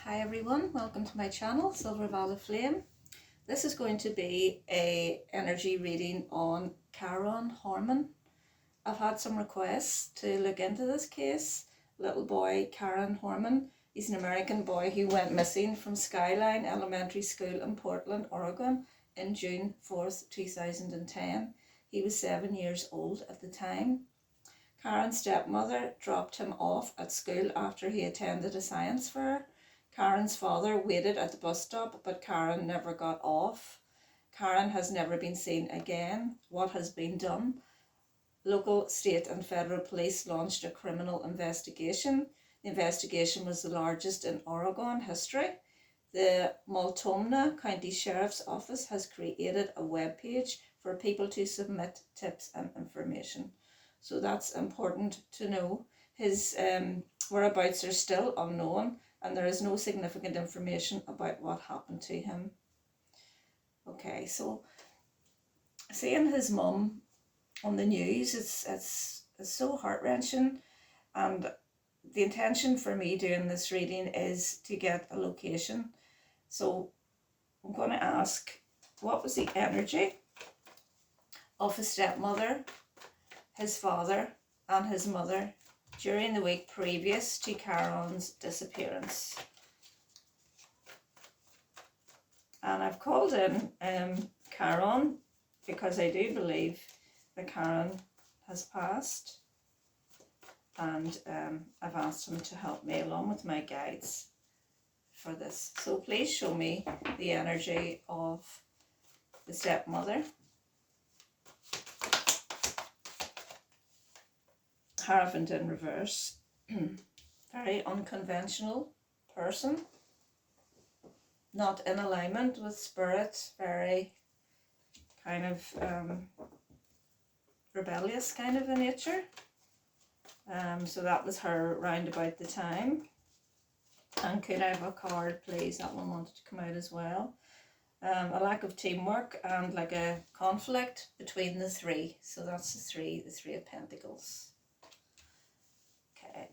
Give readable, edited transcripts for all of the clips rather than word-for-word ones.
Hi everyone, welcome to my channel, Silver Valley Flame. This is going to be a energy reading on Kyron Horman. I've had some requests to look into this case. Little boy Kyron Horman, he's an American boy who went missing from Skyline Elementary School in Portland, Oregon in June 4th, 2010. He was 7 years old at the time. Kyron's stepmother dropped him off at school after he attended a science fair. Kyron's father waited at the bus stop, but Kyron never got off. Kyron has never been seen again. What has been done? Local, state and federal police launched a criminal investigation. The investigation was the largest in Oregon history. The Multnomah County Sheriff's Office has created a webpage for people to submit tips and information. So that's important to know. His whereabouts are still unknown, and there is no significant information about what happened to him. Okay, so seeing his mum on the news, it's so heart-wrenching, and the intention for me doing this reading is to get a location. So I'm going to ask, what was the energy of his stepmother, his father and his mother during the week previous to Kyron's disappearance? And I've called in Kyron because I do believe that Kyron has passed, and I've asked him to help me along with my guides for this. So please show me the energy of the stepmother. Caravan in reverse. Very unconventional person, not in alignment with spirit, very kind of rebellious kind of a nature. So that was her round about the time. And could I have a card, please? That one wanted to come out as well. A lack of teamwork and like a conflict between the three. So that's the three of Pentacles.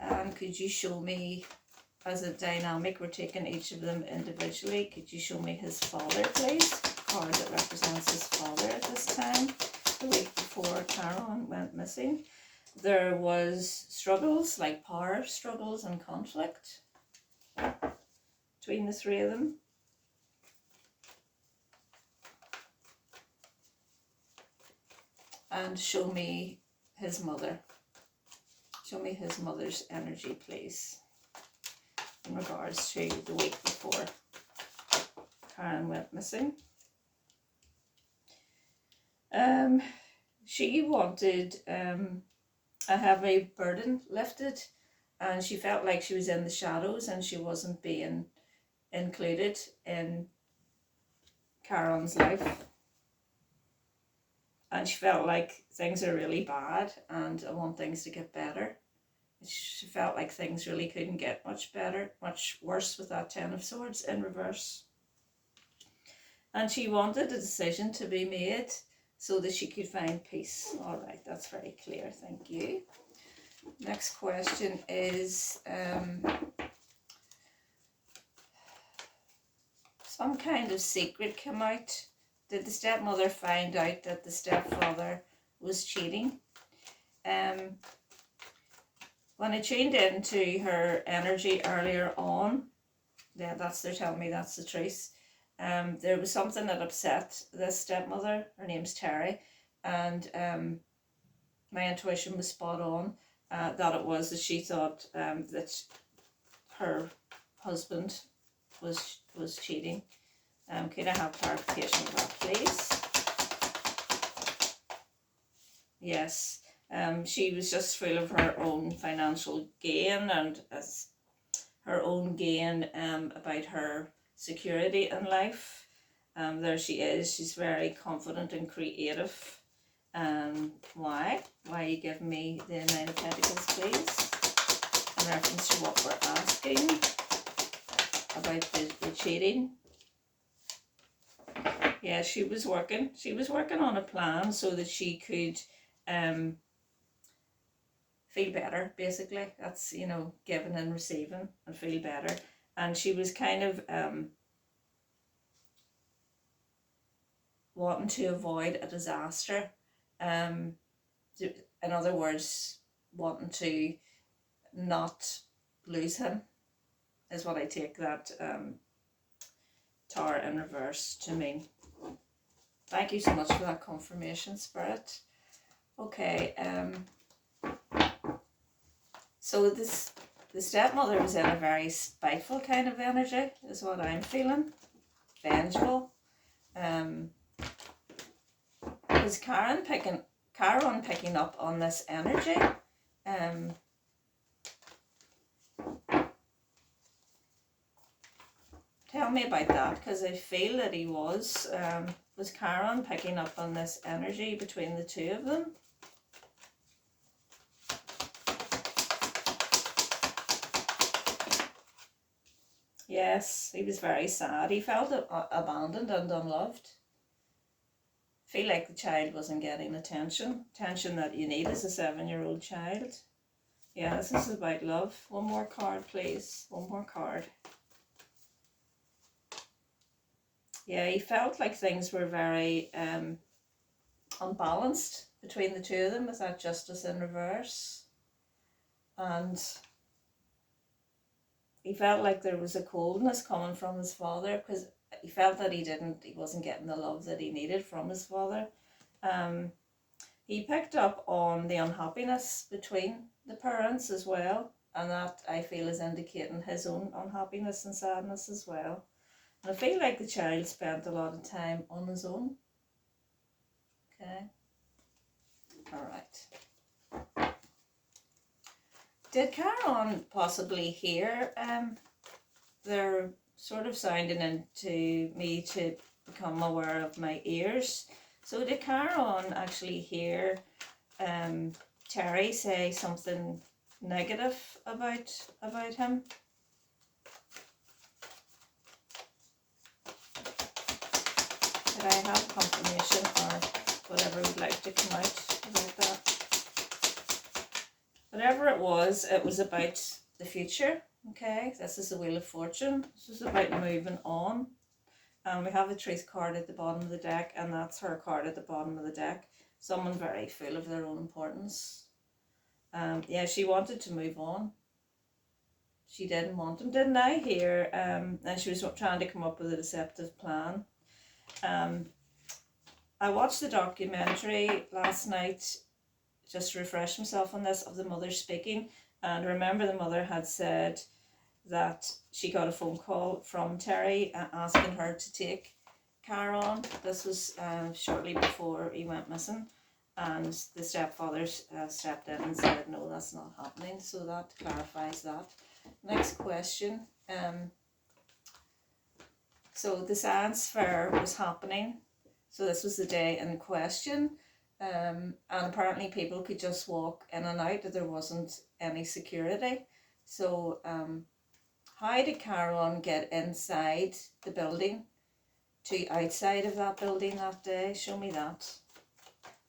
And could you show me, as a dynamic, we're taking each of them individually, could you show me his father, please? A card that represents his father at this time, the week before Kyron went missing. There was struggles, like power struggles and conflict between the three of them. And show me his mother. Show me his mother's energy, please, in regards to the week before Kyron went missing. She wanted a heavy burden lifted, and she felt like she was in the shadows and she wasn't being included in Kyron's life. And she felt like things are really bad and I want things to get better. She felt like things really couldn't get much better, much worse with that Ten of Swords in reverse. And she wanted a decision to be made so that she could find peace. All right, that's very clear, thank you. Next question is some kind of secret came out. Did the stepmother find out that the stepfather was cheating? When I tuned into her energy earlier on, yeah, they're telling me that's the truth. There was something that upset this stepmother. Her name's Terry, and my intuition was spot on. That it was that she thought that her husband was cheating. Could I have clarification of that, please? Yes, she was just full of her own financial gain and her own gain about her security in life. There she is. She's very confident and creative. Why? Why are you giving me the Nine of Pentacles, please? In reference to what we're asking about the cheating. Yeah, she was working on a plan so that she could feel better, basically. That's, you know, giving and receiving and feel better. and she was kind of wanting to avoid a disaster. In other words, wanting to not lose him is what I take that Tower in reverse to mean. Thank you so much for that confirmation, Spirit. Okay, so the stepmother was in a very spiteful kind of energy, is what I'm feeling. Vengeful. Is Kyron picking up on this energy? Tell me about that, because I feel that he was Kyron picking up on this energy between the two of them? Yes, he was very sad. He felt abandoned and unloved. Feel like the child wasn't getting attention that you need as a 7-year-old child. Yeah, this is about love. One more card, please. One more card. Yeah, he felt like things were very unbalanced between the two of them with that Justice in reverse. And he felt like there was a coldness coming from his father, because he felt that he wasn't getting the love that he needed from his father. He picked up on the unhappiness between the parents as well, and that I feel is indicating his own unhappiness and sadness as well. And I feel like the child spent a lot of time on his own. Okay. Alright. Did Kyron possibly hear they're sort of sounding into me to become aware of my ears? So did Kyron actually hear Terry say something negative about him? Did I have confirmation or whatever would like to come out about that? Whatever it was about the future. Okay, this is the Wheel of Fortune. This is about moving on. And we have the Truth card at the bottom of the deck, and that's her card at the bottom of the deck. Someone very full of their own importance. Yeah, she wanted to move on. She didn't want him, didn't I hear? And she was trying to come up with a deceptive plan. I watched the documentary last night just to refresh myself on this, of the mother speaking, and remember the mother had said that she got a phone call from Terry asking her to take Kyron. This was shortly before he went missing, and the stepfather stepped in and said no, that's not happening. So that clarifies that. Next question. So the science fair was happening, so this was the day in question, and apparently people could just walk in and out, that there wasn't any security. So how did Kyron get inside the building to outside of that building that day? Show me that.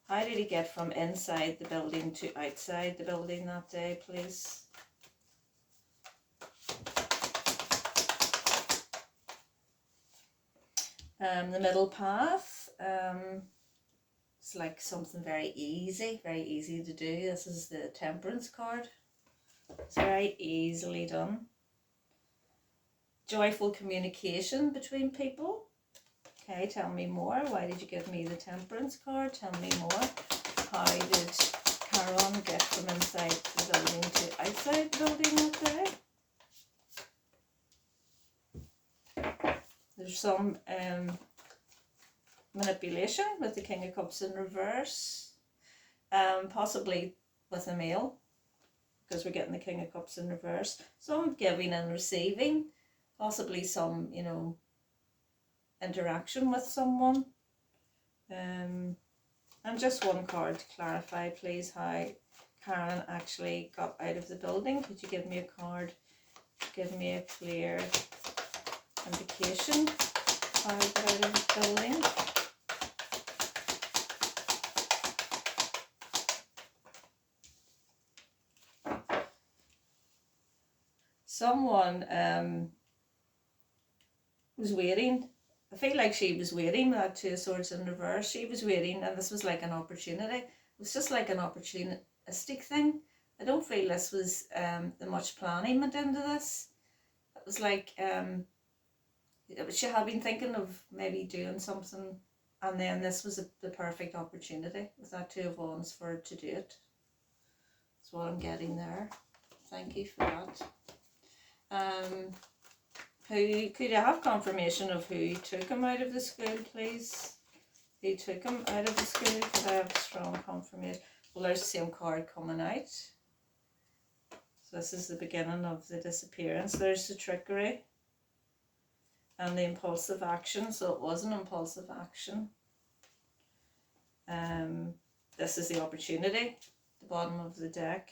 How did he get from inside the building to outside the building that day, please? The middle path, it's like something very easy to do. This is the Temperance card. It's very easily done. Joyful communication between people. Okay, tell me more. Why did you give me the Temperance card? Tell me more. How did Kyron get from inside the building to outside the building that day? There's some manipulation with the King of Cups in reverse, possibly with a male, because we're getting the King of Cups in reverse. Some giving and receiving, possibly some, interaction with someone. And just one card to clarify, please, how Kyron actually got out of the building. Could you give me a card? Give me a clear indication how he got out of the building. Someone was waiting. I feel like she was waiting, that Two of Swords in reverse. She was waiting, and this was like an opportunity. It was just like an opportunistic thing. I don't feel this was the much planning went into this. It was like she had been thinking of maybe doing something, and then this was the perfect opportunity with that Two of Wands for her to do it. That's what I'm getting there. Thank you for that. Who could I have confirmation of who took him out of the school, please? Who took him out of the school? Could I have strong confirmation? Well, there's the same card coming out. So this is the beginning of the disappearance. There's the trickery and the impulsive action. So it was an impulsive action. This is the opportunity, the bottom of the deck.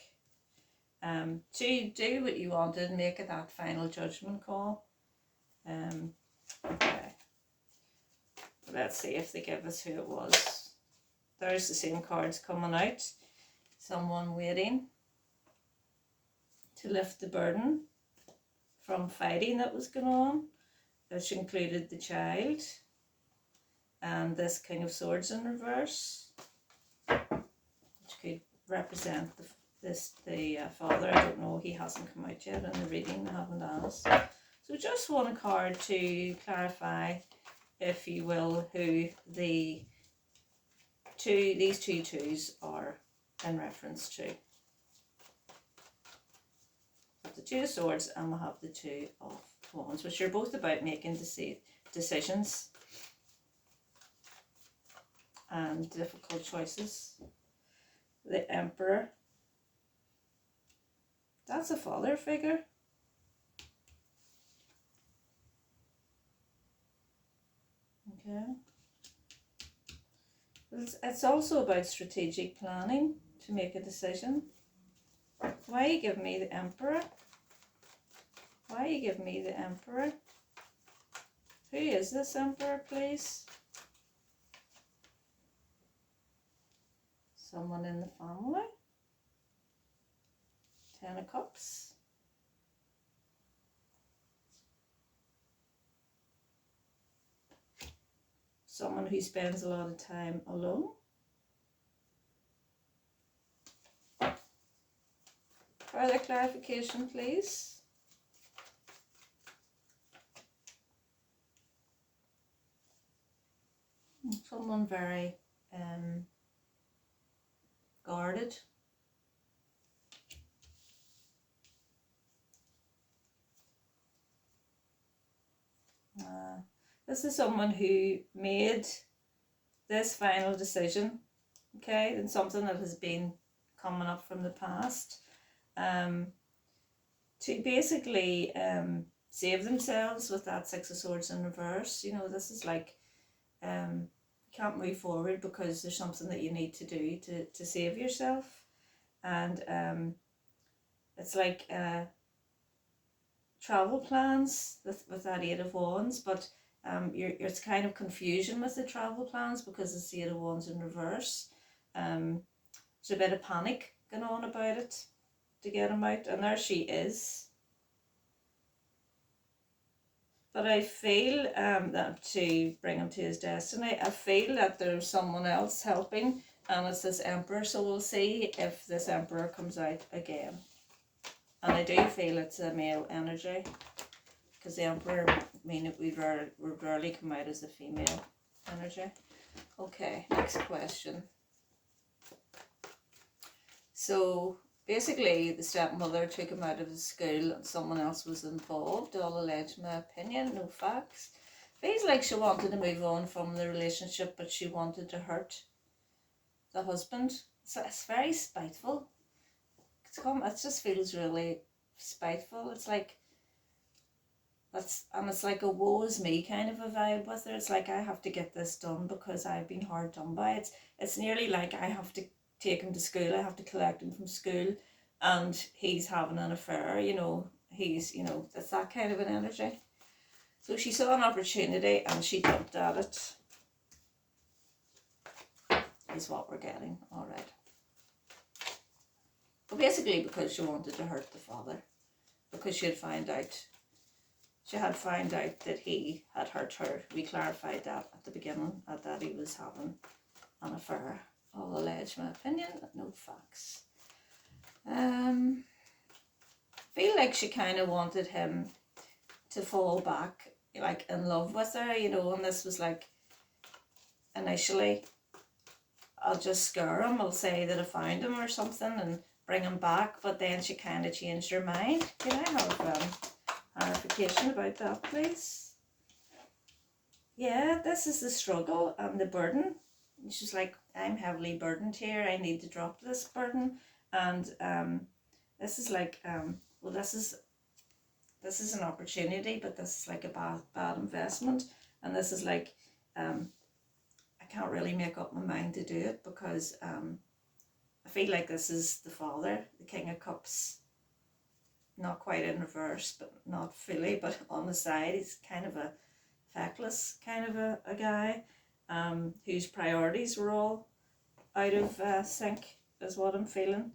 To do what you wanted, make it that final judgment call. Okay. Let's see if they give us who it was. There's the same cards coming out. Someone waiting to lift the burden from fighting that was going on, which included the child and this King of Swords in reverse, which could represent the father. I don't know, he hasn't come out yet in the reading, I haven't asked. So just want a card to clarify, if you will, who these two twos are in reference to. The Two of Swords, and we'll have the Two of Wands, which are both about making decisions and difficult choices. The Emperor, that's a father figure. Okay. It's also about strategic planning to make a decision. Why you give me the Emperor? Why you give me the Emperor? Who is this Emperor, please? Someone in the family? Ten of Cups. Someone who spends a lot of time alone. Further clarification, please. Someone very guarded. This is someone who made this final decision, okay, and something that has been coming up from the past, to basically save themselves with that Six of Swords in reverse. You know, this is like, you can't move forward because there's something that you need to do to save yourself. And it's like travel plans with that Eight of Wands, but it's kind of confusion with the travel plans because it's the Eight of Wands in reverse. There's a bit of panic going on about it to get him out, and there she is. But I feel that to bring him to his destiny, I feel that there's someone else helping, and it's this Emperor. So we'll see if this Emperor comes out again. And I do feel it's a male energy, because the Emperor, I mean, it would rarely come out as a female energy. Okay, next question. So basically, the stepmother took him out of the school and someone else was involved. All alleged, my opinion, no facts. Feels like she wanted to move on from the relationship, but she wanted to hurt the husband. So it's very spiteful. It just feels really spiteful. It's like, it's like a woe is me kind of a vibe with her. It's like, I have to get this done because I've been hard done by. It's nearly like I have to take him to school, I have to collect him from school, and he's having an affair, you know, it's that kind of an energy. So she saw an opportunity and she jumped at it, is what we're getting. All right. But basically because she wanted to hurt the father, because she had found out she had found out that he had hurt her. We clarified that at the beginning, that he was having an affair. All alleged, my opinion, no facts. Feel like she kind of wanted him to fall back, like in love with her, you know, and this was like, initially, I'll just scare him, I'll say that I found him or something and bring him back, but then she kind of changed her mind. Can I have clarification about that, please? Yeah, this is the struggle and the burden. And she's like, I'm heavily burdened here, I need to drop this burden. And this is like, well, this is an opportunity, but this is like a bad investment. And this is like, I can't really make up my mind to do it, because I feel like this is the father, the King of Cups, not quite in reverse, but not fully, but on the side. He's kind of a feckless kind of a guy, whose priorities were all out of sync, is what I'm feeling.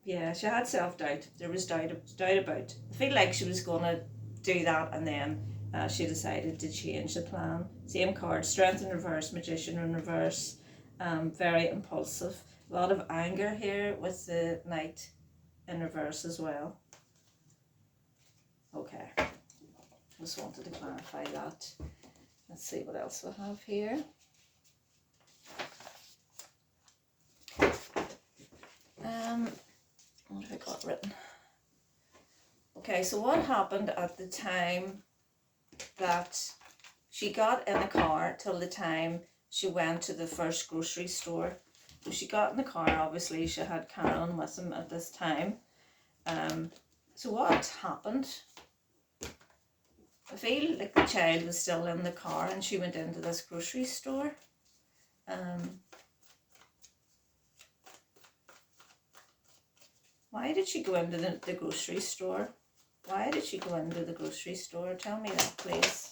Yeah, she had self-doubt. There was doubt about. I feel like she was going to do that, and then she decided to change the plan. Same card, Strength in reverse, Magician in reverse. Very impulsive. A lot of anger here with the Knight in reverse as well. Okay, just wanted to clarify that. Let's see what else we have here. What have I got written? Okay, so what happened at the time that she got in the car till the time she went to the first grocery store? So she got in the car, obviously she had Kyron with him at this time. So what happened? I feel like the child was still in the car and she went into this grocery store. Why did she go into the grocery store? Why did she go into the grocery store? Tell me that, please.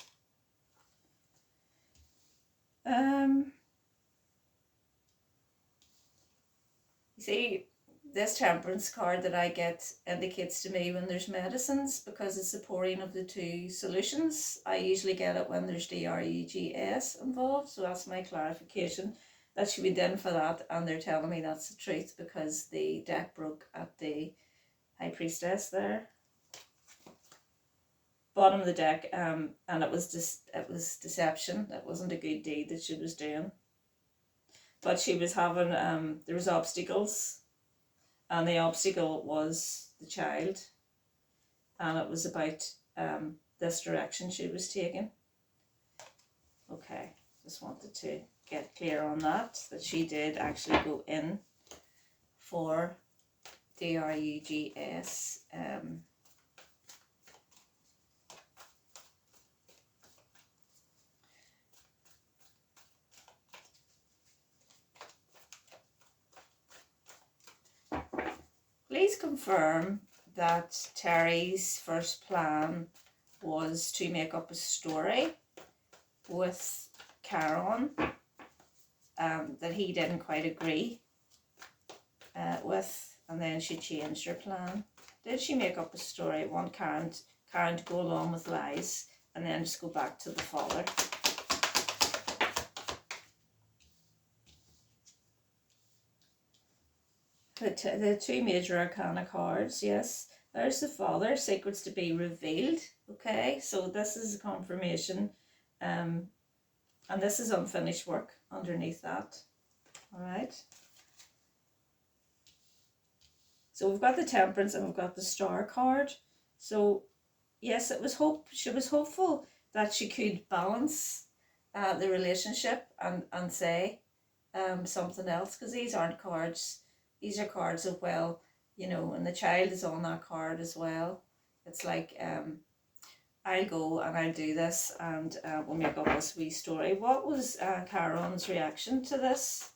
You see, this temperance card that I get indicates to me when there's medicines, because it's the pouring of the two solutions. I usually get it when there's DRUGS involved, so that's my clarification. That should be done for that, and they're telling me that's the truth, because the deck broke at the High Priestess there. Bottom of the deck, and it was deception. It wasn't a good deed that she was doing. But she was having, there was obstacles, and the obstacle was the child, and it was about this direction she was taking. Okay, just wanted to get clear on that she did actually go in for DRUGS. Please confirm that Terry's first plan was to make up a story with Kyron that he didn't quite agree with, and then she changed her plan. Did she make up a story, want Kyron to go along with lies and then just go back to the father? The two major arcana cards, yes. There's the father, secrets to be revealed. Okay, so this is a confirmation. And this is unfinished work underneath that. Alright. So we've got the Temperance and we've got the Star card. So yes, she was hopeful that she could balance the relationship and say something else, because these aren't cards. These are cards of, well, you know, and the child is on that card as well. It's like, I'll go and I'll do this, and we'll make up this wee story. What was Kyron's reaction to this?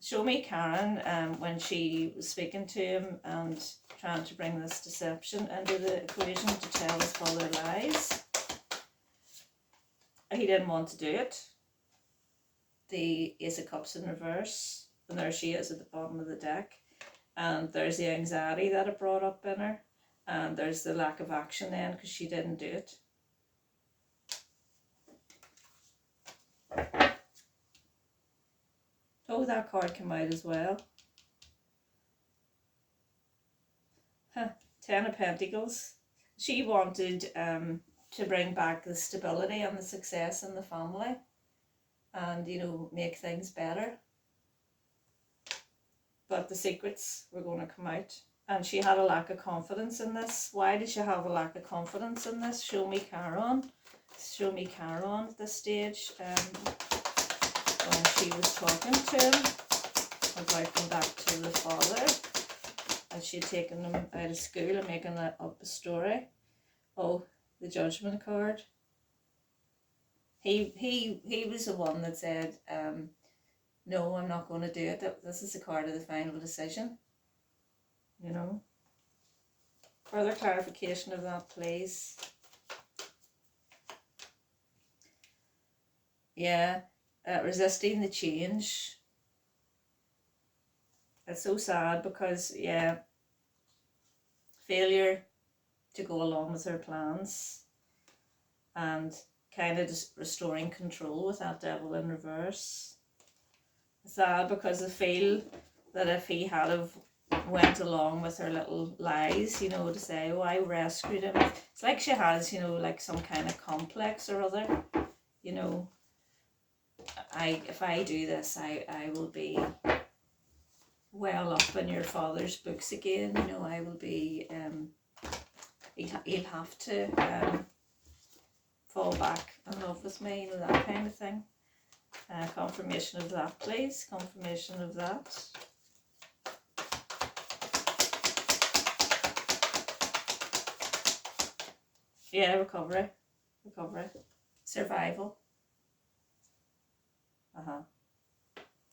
Show me Kyron when she was speaking to him and trying to bring this deception into the equation to tell his father lies. He didn't want to do it. The Ace of Cups in reverse. And there she is at the bottom of the deck. And there's the anxiety that it brought up in her. And there's the lack of action then because she didn't do it. Oh, that card came out as well. Huh. 10 of Pentacles. She wanted to bring back the stability and the success in the family and, you know, make things better. But the secrets were going to come out. And she had a lack of confidence in this. Why did she have a lack of confidence in this? Show me Kyron. Show me Kyron at this stage. When she was talking to him about going back to the father. And she had taken him out of school and making up a story. Oh, the Judgment card. He was the one that said, no, I'm not going to do it. This is the card of the final decision. You know. Further clarification of that, please. Yeah. Resisting the change. It's so sad because, yeah, failure to go along with her plans and kind of just restoring control with that Devil in reverse. It's sad because I feel that if he had have went along with her little lies, you know, to say, oh, I rescued him. It's like she has, you know, like some kind of complex or other, you know, if I do this, I will be well up in your father's books again, you know, I will be, he'll have to fall back in love with me, you know, that kind of thing. Confirmation of that, please. Confirmation of that. Yeah, recovery. Recovery. Survival.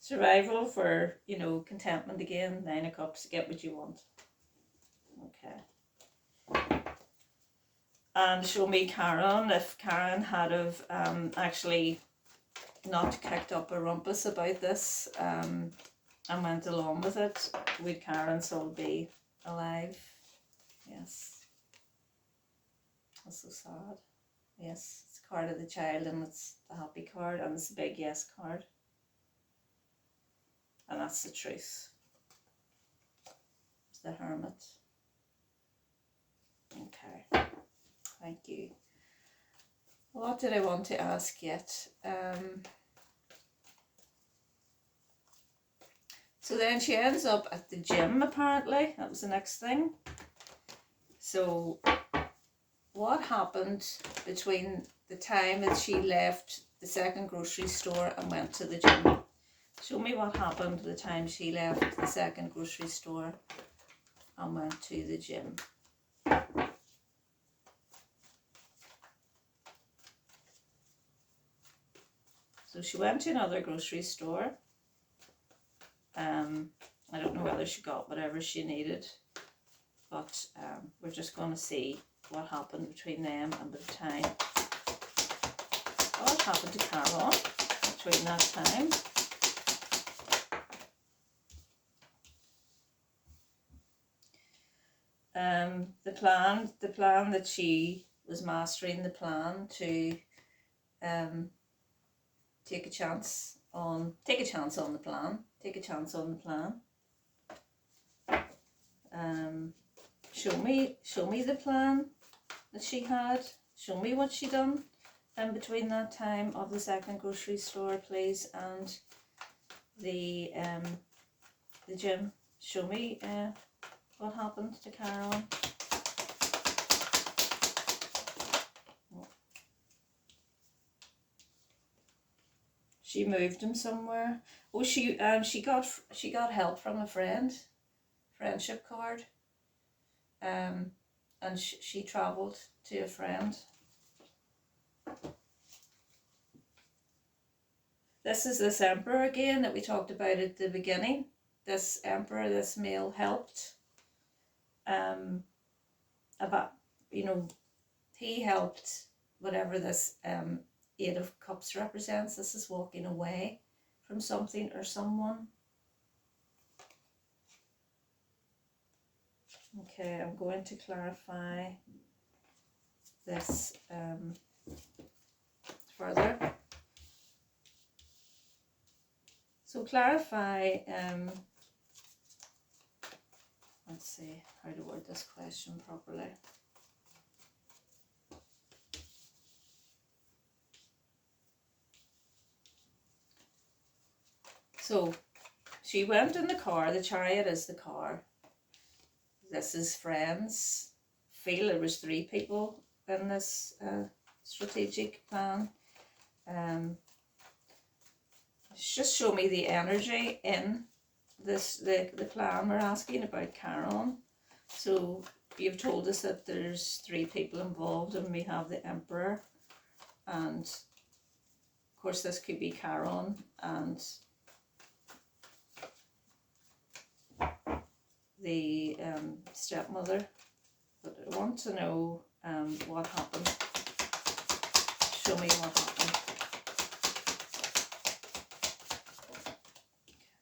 Survival for, you know, contentment again. 9 of Cups, get what you want. Okay. And show me Kyron. If Kyron had have actually not kicked up a rumpus about this and went along with it, would Kyron still be alive? Yes. That's so sad. Yes, it's a card of the child and it's the happy card and it's a big yes card. And that's the truth. It's the Hermit. Okay. Thank you. What did I want to ask yet? So then she ends up at the gym apparently. That was the next thing. So what happened between the time that she left the second grocery store and went to the gym? Show me what happened the time she left the second grocery store and went to the gym. So she went to another grocery store. I don't know whether she got whatever she needed, but we're just going to see what happened between them and the time. What happened to Kyron between that time? The plan that she was mastering the plan to take a chance on the plan. Show me the plan that she had. Show me what she done in between that time of the second grocery store, please, and the gym. Show me what happened to Kyron. She moved him somewhere. Oh, she got help from a friend. Friendship card. And she travelled to a friend. This is this emperor again that we talked about at the beginning. This emperor, this male helped. About, you know, he helped whatever this 8 of Cups represents. This is walking away from something or someone. Okay, I'm going to clarify this further. So clarify, let's see how to word this question properly. So she went in the car, the chariot is the car. This is friends. Feel there was 3 people in this strategic plan. Just show me the energy in this the plan we're asking about Kyron. So you've told us that there's 3 people involved, and we have the Emperor, and of course this could be Kyron and the stepmother, but I want to know what happened. Show me what happened.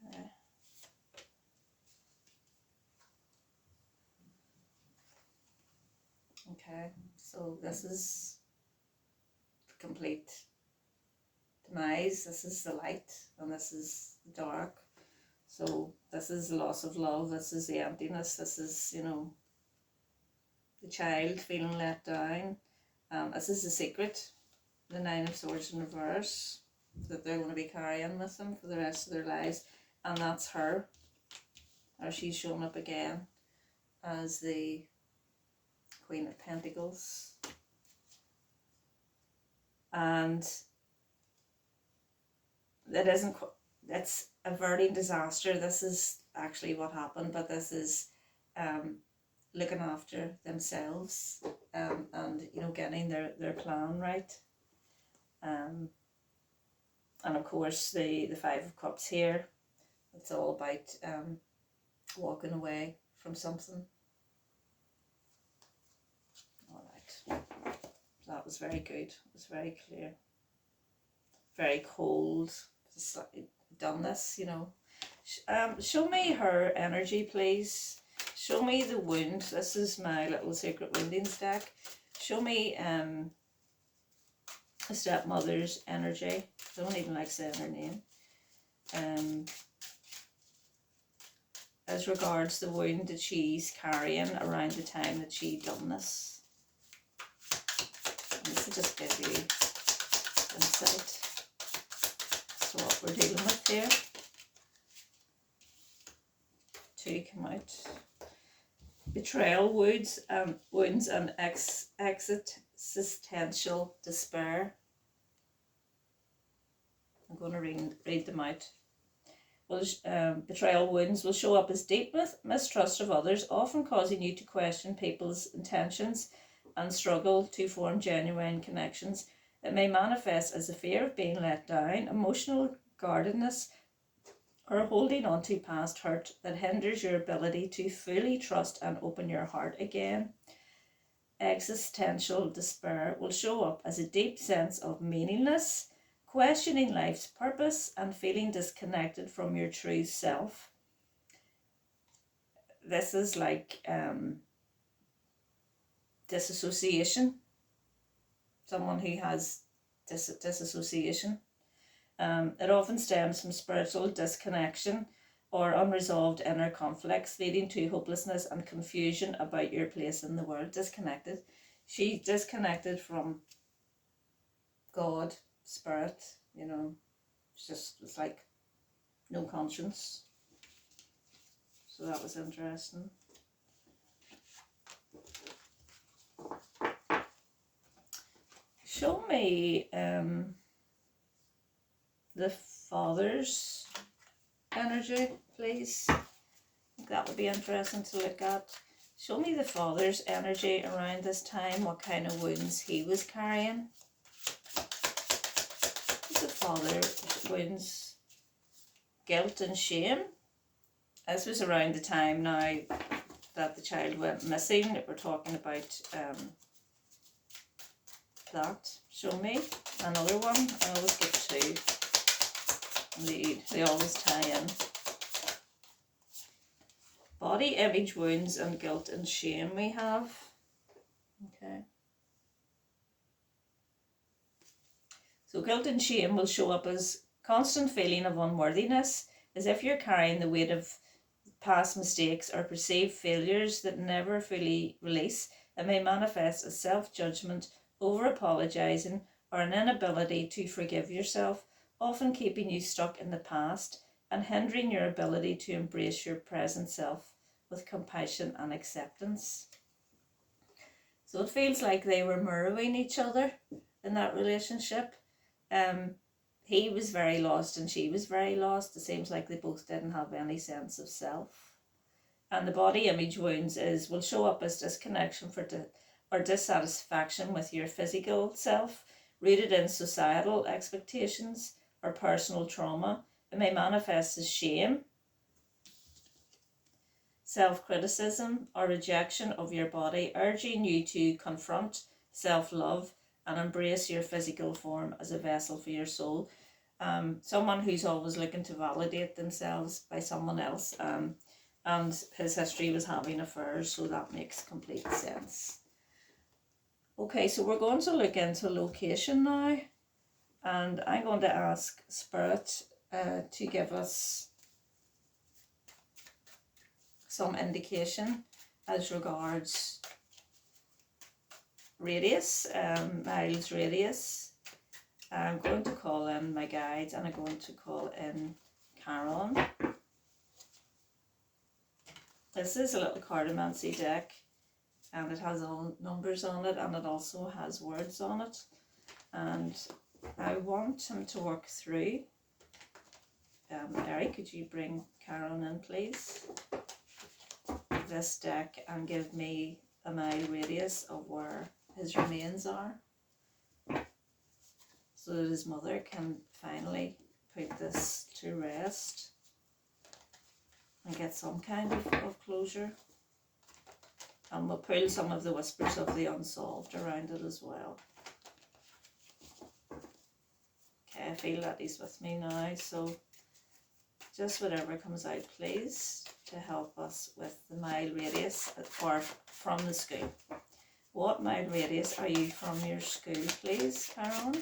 Okay. Okay, so this is the complete demise. This is the light, and this is the dark. So this is the loss of love, this is the emptiness, this is, you know, the child feeling let down. This is the secret, the 9 of Swords in reverse, that they're going to be carrying with them for the rest of their lives. And that's her, or she's shown up again as the Queen of Pentacles. And that isn't, that's averting disaster. This is actually what happened, but this is looking after themselves and, you know, getting their plan right. And of course the 5 of Cups here, it's all about walking away from something. All right, that was very good. It was very clear, very cold. Just done this, you know. Show me her energy, please. Show me the wound. This is my little secret woundings deck. Show me the stepmother's energy. I don't even like saying her name. As regards the wound that she's carrying around the time that she done this. And this will just give you insight to what we're dealing with here. 2 come out. Betrayal, wounds and existential despair. I'm going to read them out. Well, betrayal wounds will show up as deep mistrust of others, often causing you to question people's intentions and struggle to form genuine connections. It may manifest as a fear of being let down, emotional guardedness, or holding on to past hurt that hinders your ability to fully trust and open your heart again. Existential despair will show up as a deep sense of meaningless, questioning life's purpose and feeling disconnected from your true self. This is like disassociation. Someone who has disassociation. It often stems from spiritual disconnection or unresolved inner conflicts, leading to hopelessness and confusion about your place in the world. Disconnected. She disconnected from God, spirit, you know. It's like no conscience. So that was interesting. Show me the father's energy, please. I think that would be interesting to look at. Show me the father's energy around this time, what kind of wounds he was carrying. The father wounds, guilt and shame. This was around the time now that the child went missing. We're talking about that. Show me another one. I always get 2. They always tie in. Body image wounds and guilt and shame we have. Okay. So guilt and shame will show up as constant feeling of unworthiness, as if you're carrying the weight of past mistakes or perceived failures that never fully release. It may manifest as self-judgment, over-apologising, or an inability to forgive yourself, often keeping you stuck in the past and hindering your ability to embrace your present self with compassion and acceptance. So it feels like they were mirroring each other in that relationship. He was very lost and she was very lost. It seems like they both didn't have any sense of self. And the body image wounds will show up as disconnection or dissatisfaction with your physical self, rooted in societal expectations or personal trauma. It may manifest as shame, self-criticism, or rejection of your body, urging you to confront self-love and embrace your physical form as a vessel for your soul. Someone who's always looking to validate themselves by someone else, and his history was having affairs, so that makes complete sense. Okay, so we're going to look into location now, and I'm going to ask Spirit to give us some indication as regards radius, miles radius. I'm going to call in my guides and I'm going to call in Kyron. This is a little cartomancy deck and it has all numbers on it and it also has words on it. And I want him to work through. Eric, could you bring Kyron in, please? This deck and give me a mile radius of where his remains are, so that his mother can finally put this to rest and get some kind of closure. And we'll pull some of the whispers of the unsolved around it as well. Okay, I feel that he's with me now, so just whatever comes out, please, to help us with the mile radius from the school. What mile radius are you from your school, please, Kyron?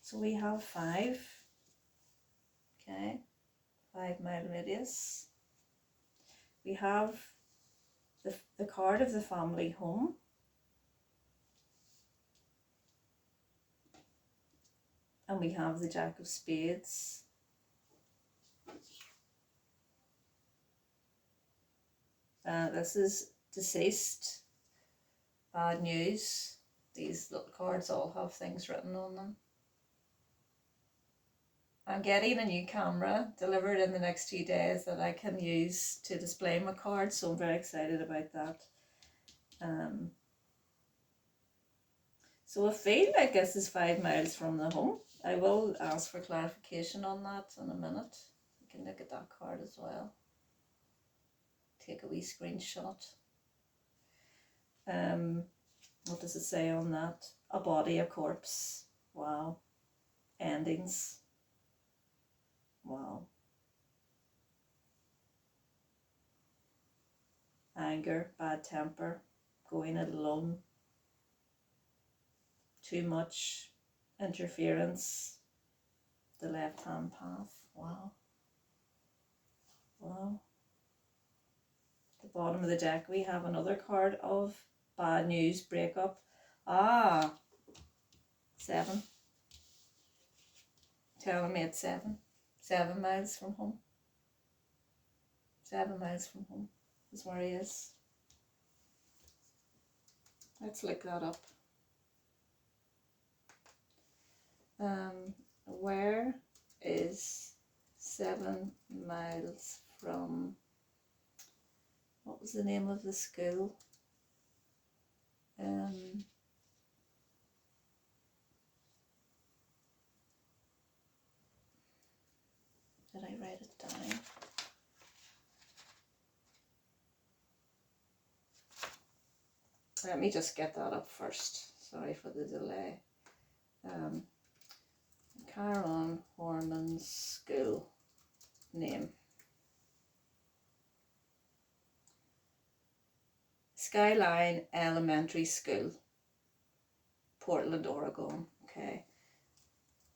So we have 5. Okay, 5 mile radius. We have the card of the family home. And we have the Jack of Spades. This is deceased, bad news. These little cards all have things written on them. I'm getting a new camera delivered in the next few days that I can use to display my cards, so I'm very excited about that. So I feel like this is 5 miles from the home. I will ask for clarification on that in a minute. We can look at that card as well. Take a wee screenshot. What does it say on that? A body, a corpse. Wow. Endings. Wow. Anger, bad temper, going it alone. Too much interference, the left-hand path. Wow. Wow. At the bottom of the deck we have another card of bad news, breakup. 7. Telling me it's 7. 7 miles from home. 7 miles from home is where he is. Let's look that up. Where is 7 miles from, what was the name of the school? Did I write it down? Let me just get that up first. Sorry for the delay. Kyron Horman's school name. Skyline Elementary School, Portland, Oregon. Okay.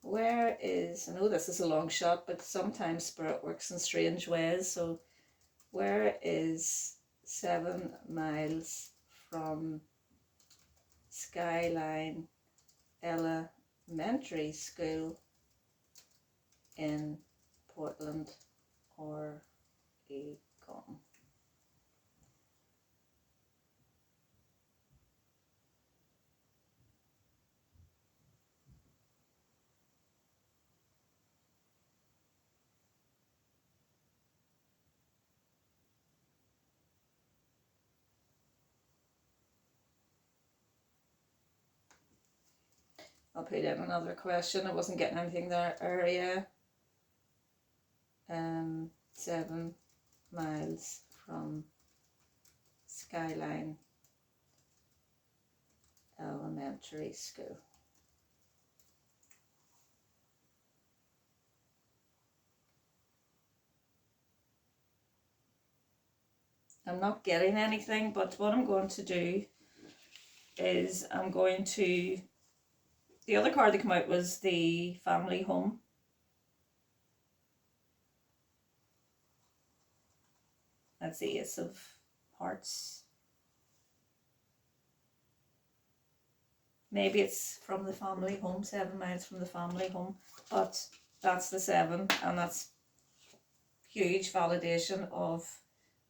Where is, I know this is a long shot, but sometimes spirit works in strange ways. So where is 7 miles from Skyline Elementary School in Portland, Oregon? I'll put in another question. I wasn't getting anything there. Area. 7 miles from Skyline Elementary School. I'm not getting anything, but what I'm going to do is I'm going to, the other card that came out was the family home. That's the Ace of Hearts. Maybe it's from the family home, 7 miles from the family home, but that's the 7, and that's huge validation of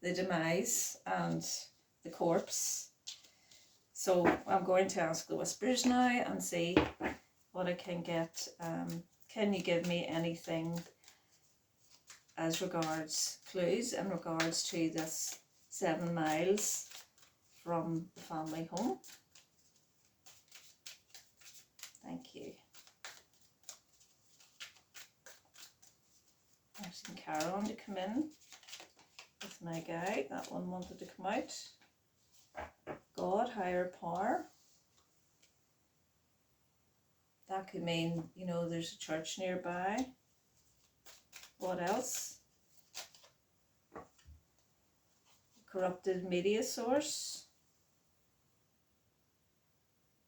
the demise and the corpse. So I'm going to ask the whispers now and see what I can get. Can you give me anything as regards clues in regards to this 7 miles from the family home? Thank you. I'm asking Kyron to come in with my guide. That one wanted to come out. God, higher power. That could mean, you know, there's a church nearby. What else? Corrupted media source.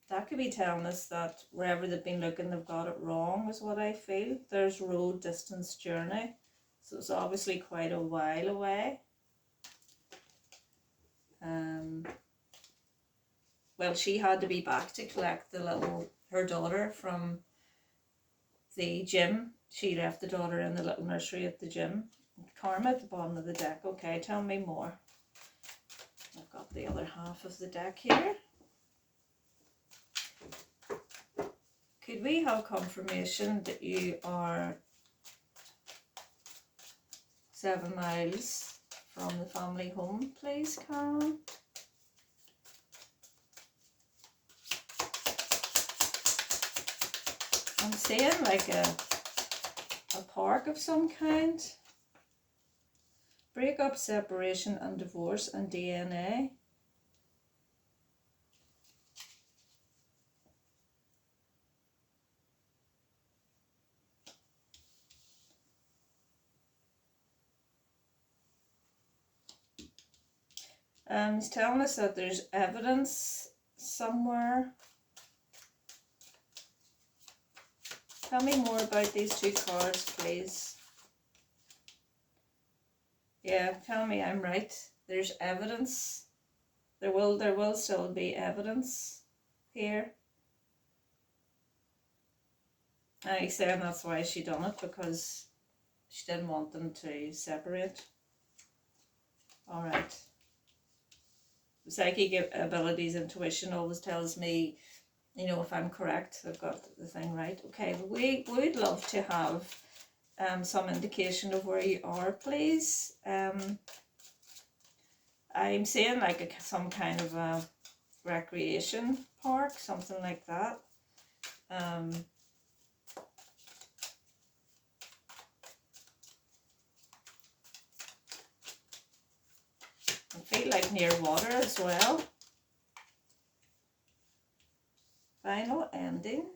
That could be telling us that wherever they've been looking, they've got it wrong, is what I feel. There's road distance journey. So it's obviously quite a while away. Well, she had to be back to collect her daughter from the gym. She left the daughter in the little nursery at the gym. Karma at the bottom of the deck. Okay, tell me more. I've got the other half of the deck here. Could we have confirmation that you are 7 miles from the family home, please, Kyron? I'm seeing like a park of some kind. Breakup, separation and divorce and DNA. He's telling us that there's evidence somewhere. Tell me more about these 2 cards, please. Yeah, tell me I'm right. There's evidence. There will still be evidence here. And he's saying that's why she done it, because she didn't want them to separate. Alright. Psychic abilities, intuition always tells me, you know, if I'm correct, I've got the thing right. Okay, we would love to have some indication of where you are, please. I'm saying like some kind of a recreation park, something like that. I feel like near water as well. Final ending.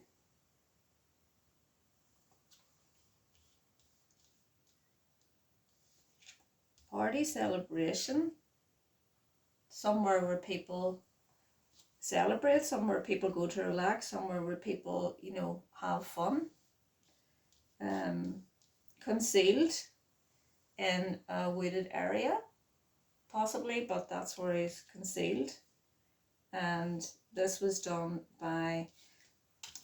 party, celebration, somewhere where people celebrate, somewhere people go to relax, somewhere where people, you know, have fun. Concealed in a wooded area, possibly, but that's where he's concealed. And this was done by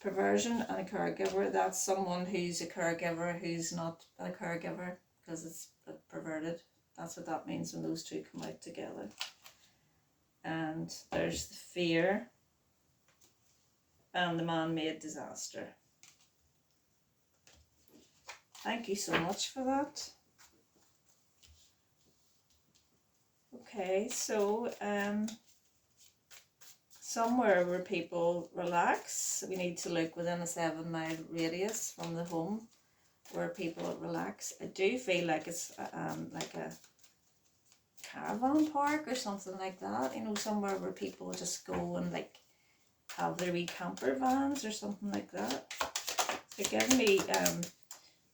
perversion and a caregiver. That's someone who's a caregiver who's not a caregiver, because it's perverted. That's what that means when those two come out together. And there's the fear and the man-made disaster. Thank you so much for that. Okay, so somewhere where people relax. We need to look within a 7-mile radius from the home where people relax. I do feel like it's like a caravan park or something like that. You know, somewhere where people just go and like have their wee camper vans or something like that. Forgive me,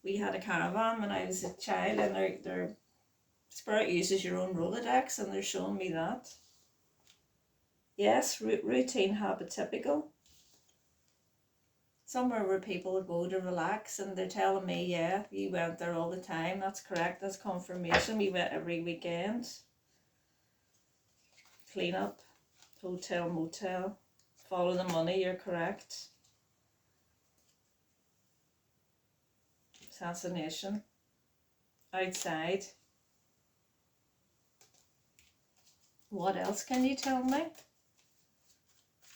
we had a caravan when I was a child, and their spirit uses your own Rolodex, and they're showing me that. Yes, routine, habit, typical. Somewhere where people go to relax, and they're telling me, yeah, you went there all the time. That's correct, that's confirmation. We went every weekend. Clean up, hotel, motel, follow the money, you're correct. Assassination, outside. What else can you tell me?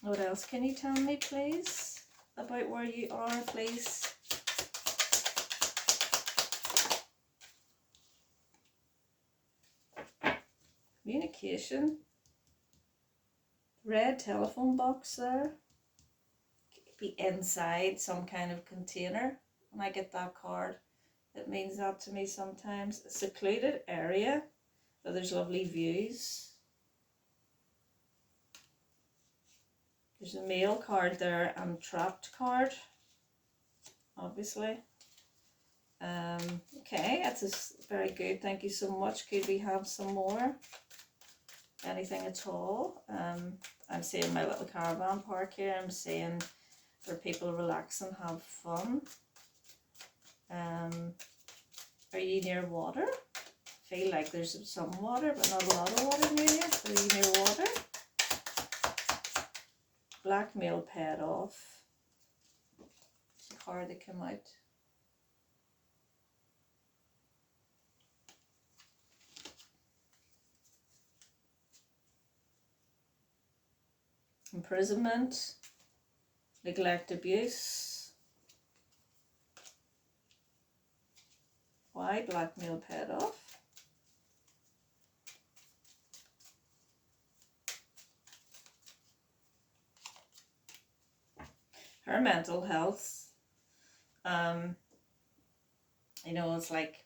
What else can you tell me, please, about where you are, please? Communication. Red telephone box there. Could be inside some kind of container. When I get that card, it means that to me sometimes. A secluded area where there's lovely views. There's a male card there and trapped card, obviously. Okay, that's very good. Thank you so much. Could we have some more? Anything at all? I'm seeing my little caravan park here. I'm seeing where people relax and have fun. Are you near water? I feel like there's some water, but not a lot of water near you. Are you near water? Blackmail paid off. It's a card that came out. Imprisonment, neglect, abuse. Why blackmail paid off? Her mental health. You know, it's like,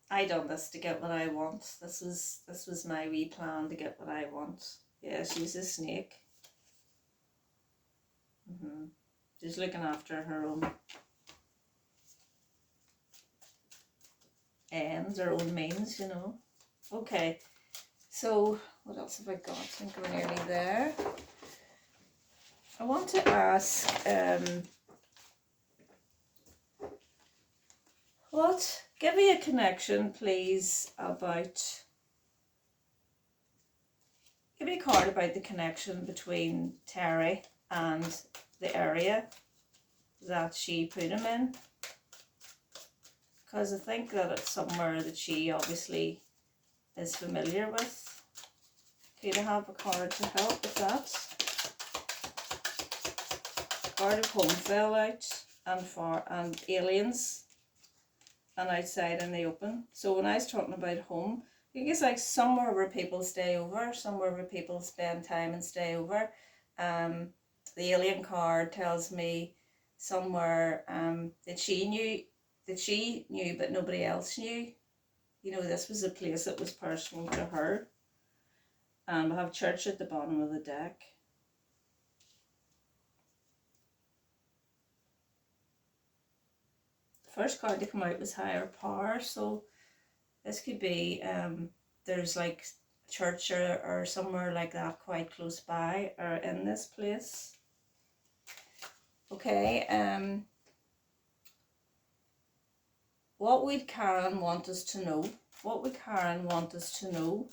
I done this to get what I want. This was my wee plan to get what I want. Yeah, she's a snake. She's looking after her own ends, her own means, you know. Okay, so what else have I got? I think we're nearly there. I want to ask, give me a connection, please, give me a card about the connection between Terry and the area that she put him in. Because I think that it's somewhere that she obviously is familiar with. Could I have a card to help with that? Card of home fell out, and aliens, and outside in the open. So when I was talking about home, I think it's like somewhere where people stay over, somewhere where people spend time and stay over. The alien card tells me somewhere that she knew but nobody else knew. You know, this was a place that was personal to her. I have church at the bottom of the deck. The first card to come out was higher power, so This could be, there's like a church or somewhere like that quite close by or in this place. Okay, what would Karen want us to know? What would Karen want us to know?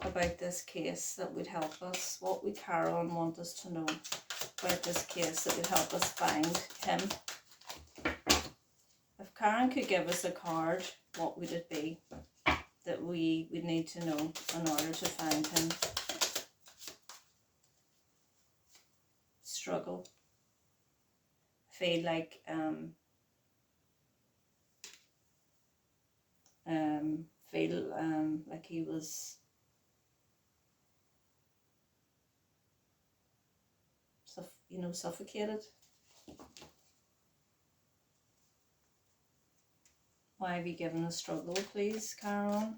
About this case that would help us? What would Karen want us to know about this case that would help us find him? If Karen could give us a card, what would it be that we would need to know in order to find him? Struggle. Feel like like he was suffocated. Why have you given a struggle, please, Kyron?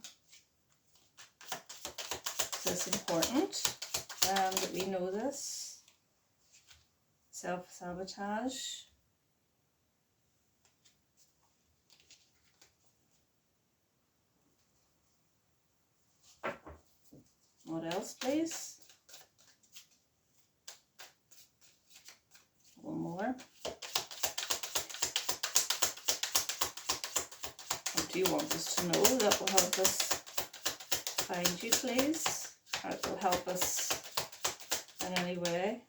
Is this important that we know this? Self-sabotage. What else, please? One more. What do you want us to know that will help us find you, please? Or it will help us in any way?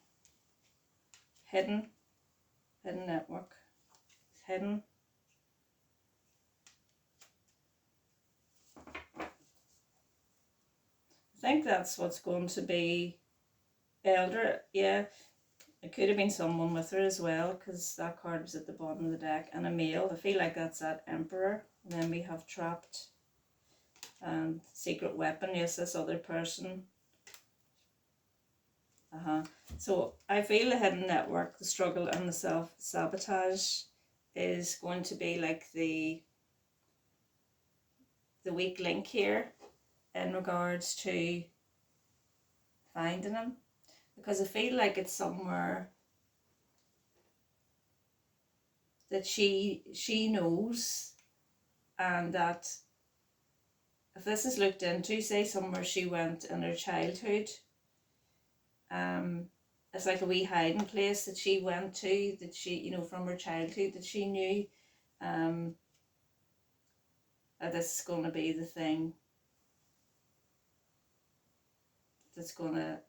Hidden network. Hidden. I think that's what's going to be. Elder, yeah. It could have been someone with her as well, because that card was at the bottom of the deck. And a male. I feel like that's that Emperor. And then we have trapped and secret weapon. Yes, this other person. So I feel the hidden network, the struggle and the self-sabotage is going to be like the weak link here in regards to finding him. Because I feel like it's somewhere that she knows, and that if this is looked into, say somewhere she went in her childhood, it's like a wee hiding place that she went to, that she, from her childhood, that she knew that this is going to be the thing that's going to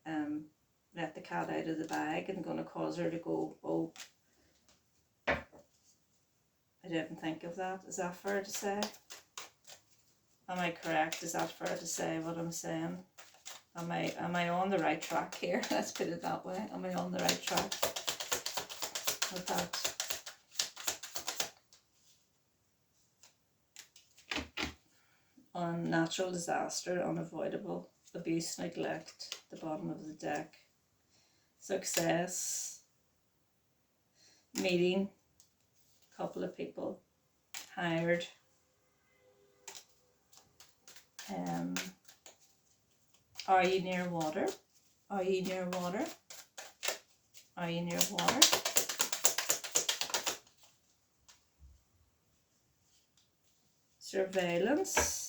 let the cat out of the bag and going to cause her to go, oh, I didn't think of that. Is that fair to say? Am I correct? Is that fair to say what I'm saying? Am I on the right track here? Let's put it that way. Am I on the right track with that? On natural disaster, unavoidable, abuse, neglect, the bottom of the deck. Success, meeting, couple of people, hired, are you near water? Are you near water? Are you near water? Surveillance.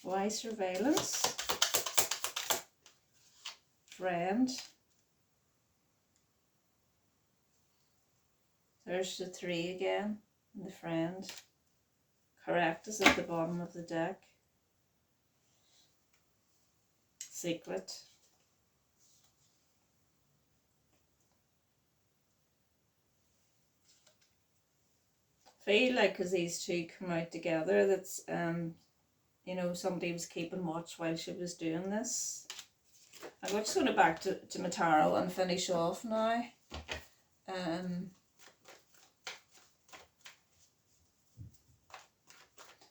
Why surveillance? Friend. There's the 3 again, and the friend. Correct is at the bottom of the deck. Secret. Feel like because these two come out together, that's somebody was keeping watch while she was doing this. I'm just going to back to my tarot and finish off now.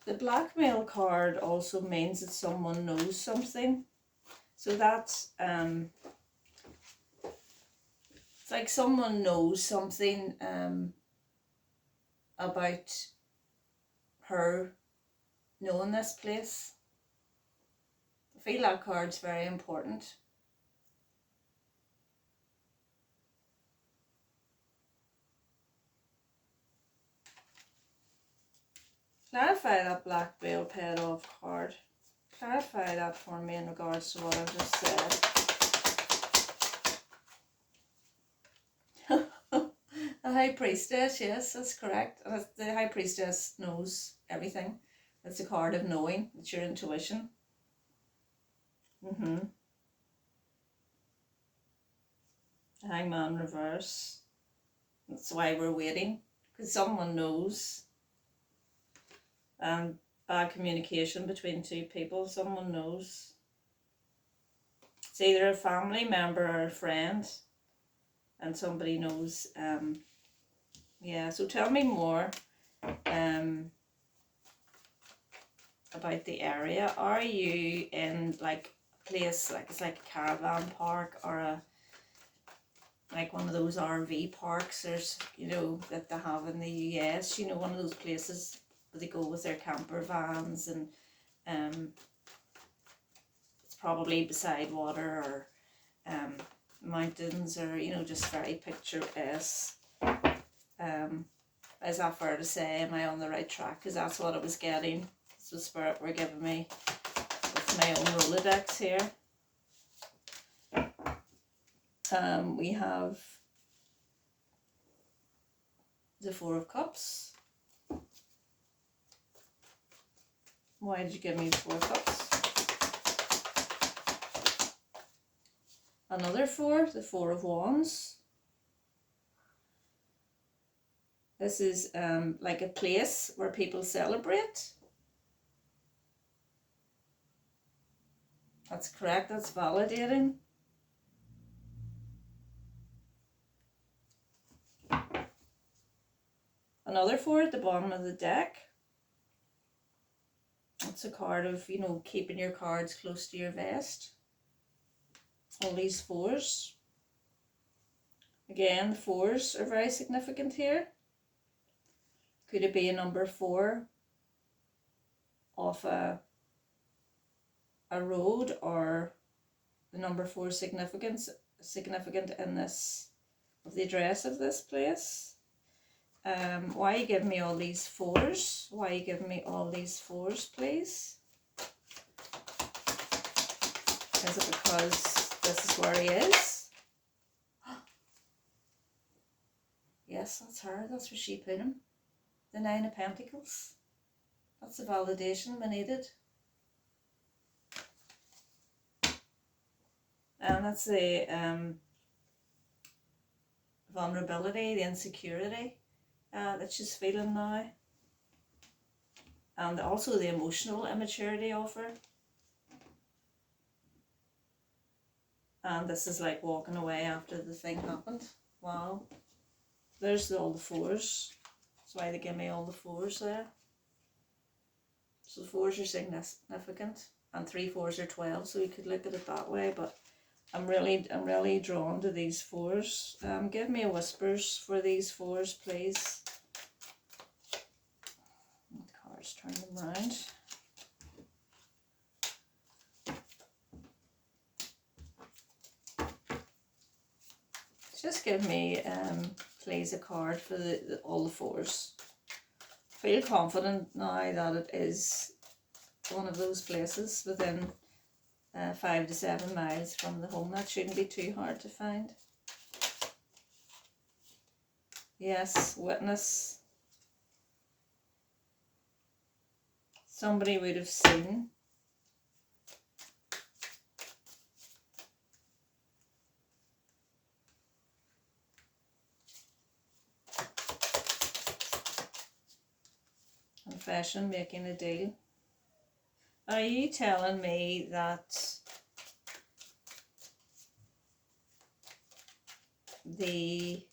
The blackmail card also means that someone knows something. So that's it's like someone knows something about her knowing this place. I feel that card's very important. Clarify that black veil paid off card. Clarify that for me in regards to what I've just said. The High Priestess, yes, that's correct. The High Priestess knows everything. It's a card of knowing. It's your intuition. The Hangman reverse. That's why we're waiting, because someone knows. Bad communication between two people. Someone knows. It's either a family member or a friend, and somebody knows. Yeah, so tell me more about the area. Are you in like a place like it's like a caravan park, or a like one of those RV parks, there's, you know, that they have in the US, you know, one of those places where they go with their camper vans, and it's probably beside water, or mountains, or, you know, just very picturesque. Is that fair to say? Am I on the right track? Because that's what I was getting. That's what Spirit were giving me with my own Rolodex here. We have the Four of Cups. Why did you give me the Four of Cups? Another four, the Four of Wands. This is like a place where people celebrate. That's correct, that's validating. Another four at the bottom of the deck. It's a card of, you know, keeping your cards close to your vest. All these fours. Again, the fours are very significant here. Could it be a number 4 off a road, or the number 4 significant in this, of the address of this place? Why are you giving me all these fours? Why are you giving me all these fours, please? Is it because this is where he is? Yes, that's her. That's where she put him. The Nine of Pentacles. That's the validation we needed. And that's the vulnerability, the insecurity that she's feeling now. And also the emotional immaturity of her. And this is like walking away after the thing happened. Wow. There's all the fours. That's why they give me all the fours there. So the fours are significant. And 3 4s are 12, so you could look at it that way. But I'm really drawn to these fours. Give me a whispers for these fours, please. The cards, turn them around. Just give me, please, a card for all the fours. Feel confident now that it is one of those places within 5 to 7 miles from the home. That shouldn't be too hard to find. Yes, witness. Somebody would have seen. Confession, making a deal. Are you telling me that the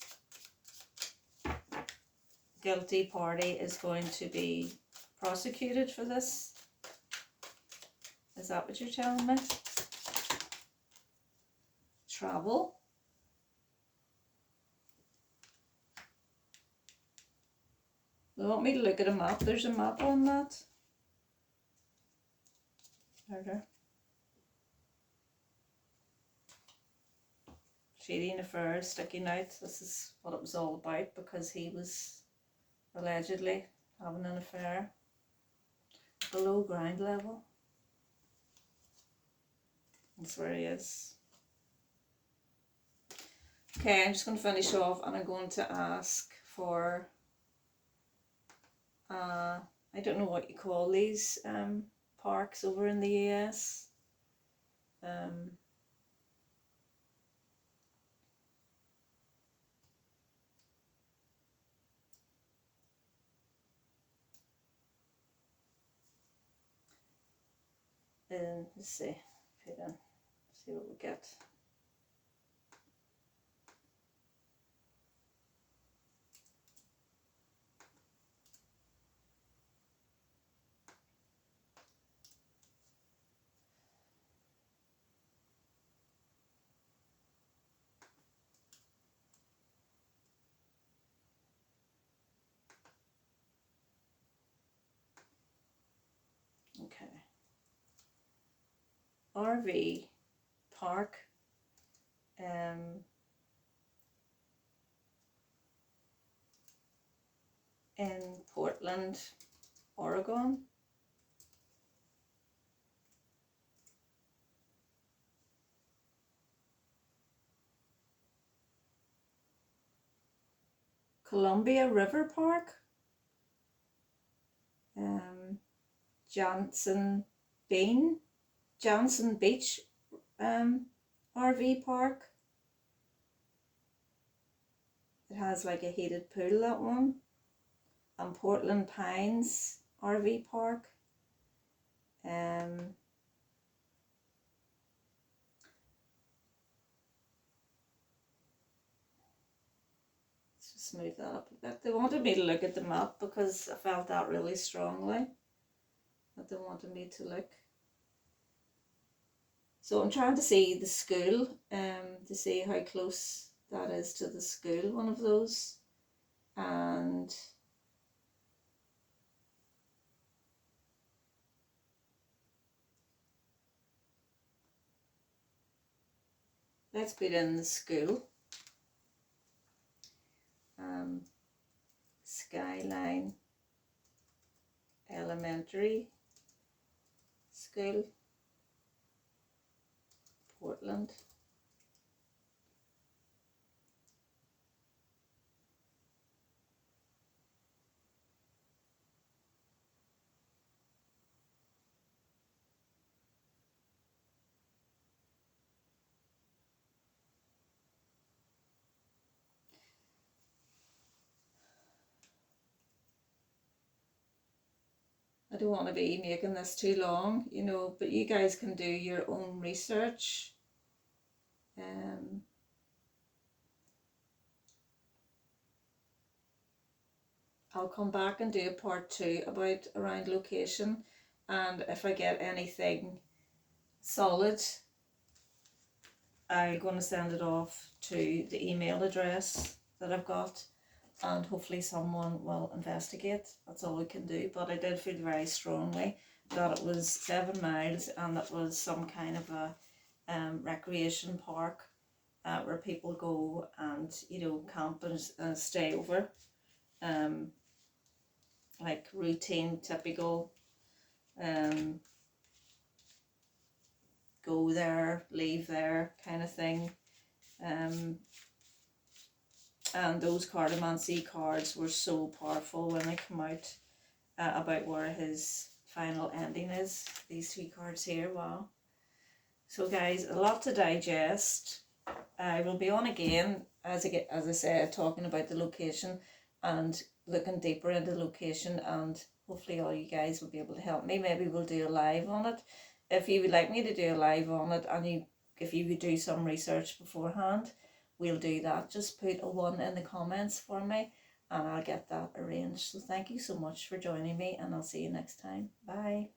guilty party is going to be prosecuted for this? Is that what you're telling me? Travel. They want me to look at a map. There's a map on that. There. Shady affair sticking out. This is what it was all about, because he was allegedly having an affair below ground level. That's where he is. Okay, I'm just going to finish off, and I'm going to ask for, I don't know what you call these parks over in the US. Let's see, put in, see what we get. Okay. RV park in Portland, Oregon. Columbia River Park. Johnson Beach RV Park. It has like a heated pool, that one. And Portland Pines RV Park. Let's just smooth that up a bit. They wanted me to look at the map because I felt that really strongly, that they wanted me to look. So I'm trying to see the school, to see how close that is to the school, one of those. And let's put in the school. Skyline Elementary School, Portland. I don't want to be making this too long, you know, but you guys can do your own research. I'll come back and do a part 2 about around location, and if I get anything solid, I'm going to send it off to the email address that I've got, and hopefully someone will investigate. That's all we can do. But I did feel very strongly that it was 7 miles and it was some kind of a recreation park where people go and, you know, camp and stay over. Like routine, typical, go there, leave there kind of thing. And those cartomancy cards were so powerful when they come out about where his final ending is. These 2 cards here, wow. So guys, a lot to digest. I will be on again, as I said, talking about the location and looking deeper into location, and hopefully all you guys will be able to help me. Maybe we'll do a live on it. If you would like me to do a live on it, and if you would do some research beforehand, we'll do that. Just put a 1 in the comments for me and I'll get that arranged. So thank you so much for joining me, and I'll see you next time. Bye.